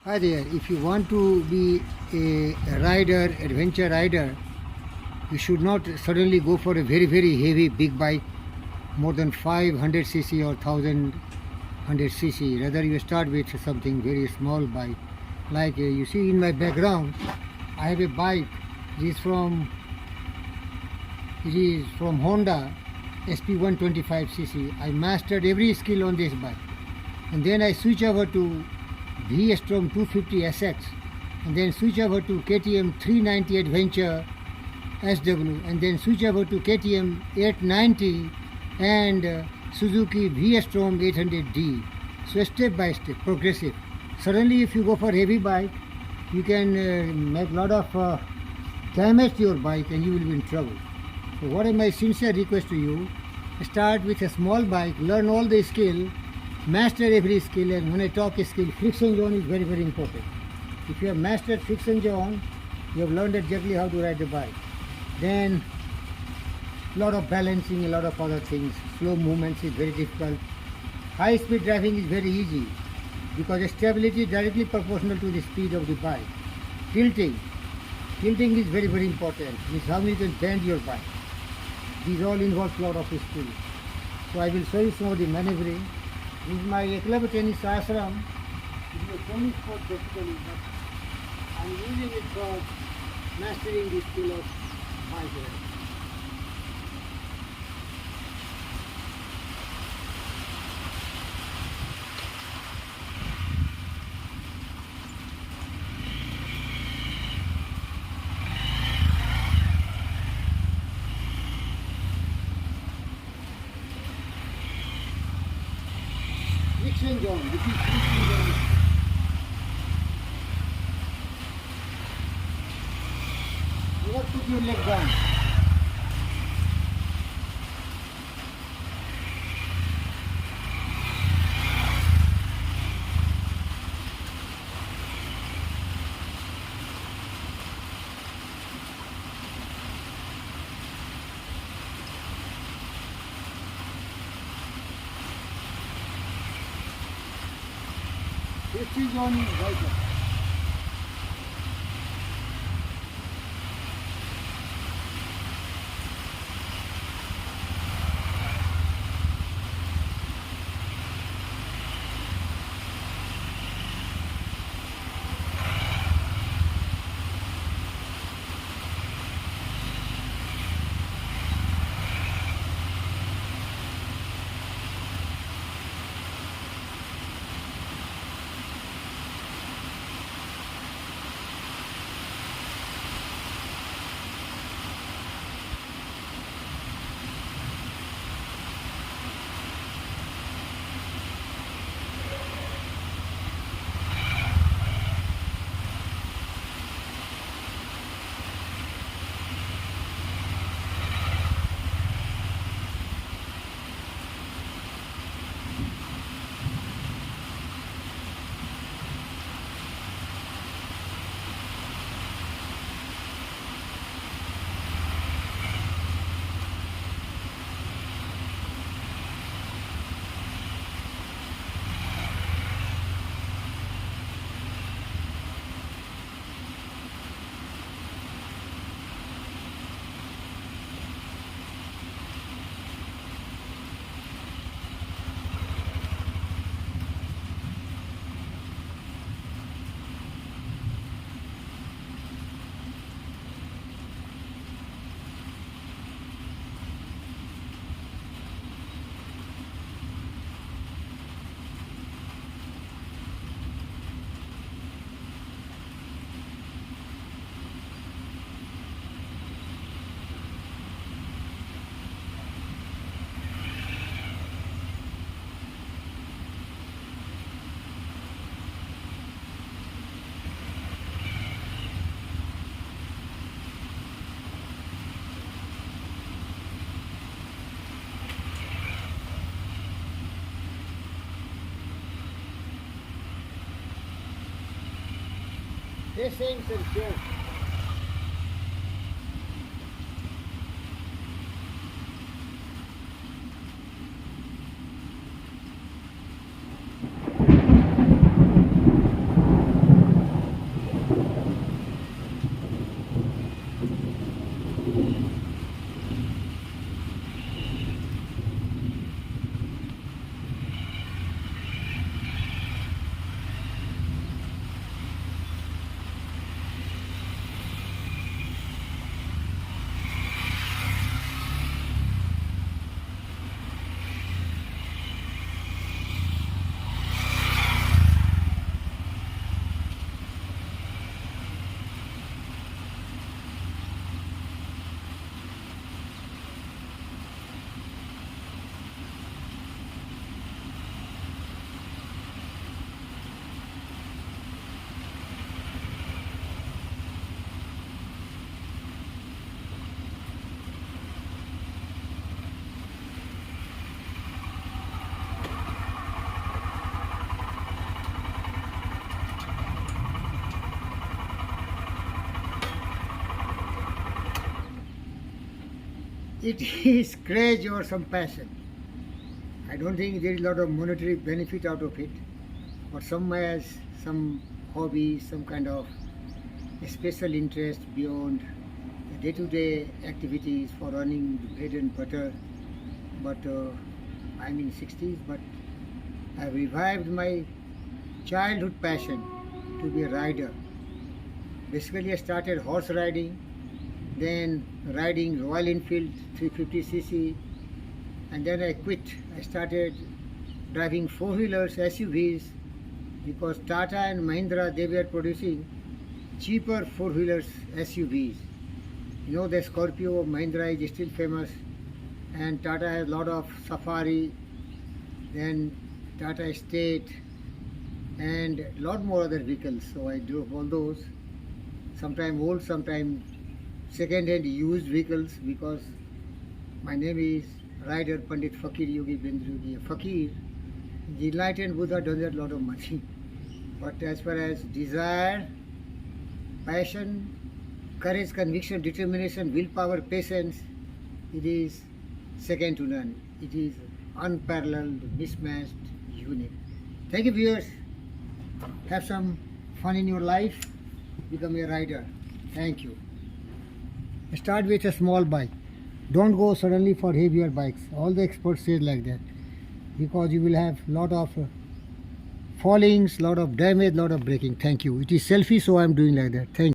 Hi there. If you want to be a rider, adventure rider, you should not suddenly go for a very, very heavy big bike, more than 500 cc or 1100 cc. Rather, you start with something very small bike. Like you see in my background, I have a bike. It is from it is from Honda SP 125cc. I mastered every skill on this bike, and then I switch over to V-Strom 250 SX, and then switch over to KTM 390 Adventure SW, and then switch over to KTM 890 and Suzuki V-Strom 800D. So step by step, progressive. Suddenly, if you go for heavy bike, you can make a lot of damage to your bike, and you will be in trouble. So what is my sincere request to you? Start with a small bike, learn all the skill, master every skill. And when I talk skill, friction zone is very, very important. If you have mastered friction zone, you have learned exactly how to ride the bike. Then a lot of balancing, a lot of other things. Slow movements is very difficult. High speed driving is very easy because stability is directly proportional to the speed of the bike. Tilting is very, very important. It's how you can bend your bike. These all involve a lot of skill. So I will show you some of the maneuvering. This is my Eklavya Tennis Ashram. It is a tennis court basically, but I am using it for mastering the skill of bike riding. Friction zone. This is friction zone. Never put your leg down. Friction zone is vital. Patience and care. it is craze or some passion. I don't think there is a lot of monetary benefit out of it, but some has some hobby, some kind of a special interest beyond the day-to-day activities for earning the bread and butter. But I'm in 60s, but I revived my childhood passion to be a rider. Basically, I started horse riding, then riding Royal Enfield 350cc, and then I quit. I started driving four-wheelers, SUVs, because Tata and Mahindra, they were producing cheaper four-wheelers, SUVs. You know, the Scorpio of Mahindra is still famous, and Tata has a lot of Safari, then Tata Estate, and a lot more other vehicles. So I drove all those, sometimes old, sometimes second-hand used vehicles, because my name is Rider Pandit Fakir Yogi Bendra Yogi. Fakir, the enlightened Buddha doesn't have a lot of money. But as far as desire, passion, courage, conviction, determination, willpower, patience, it is second to none. It is unparalleled, mismatched, unique. Thank you, viewers. Have some fun in your life. Become a rider. Thank you. Start with a small bike. Don't go suddenly for heavier bikes. All the experts say like that, because you will have lot of fallings, lot of damage, lot of breaking. Thank you. It is selfish, so I am doing like that. Thank you.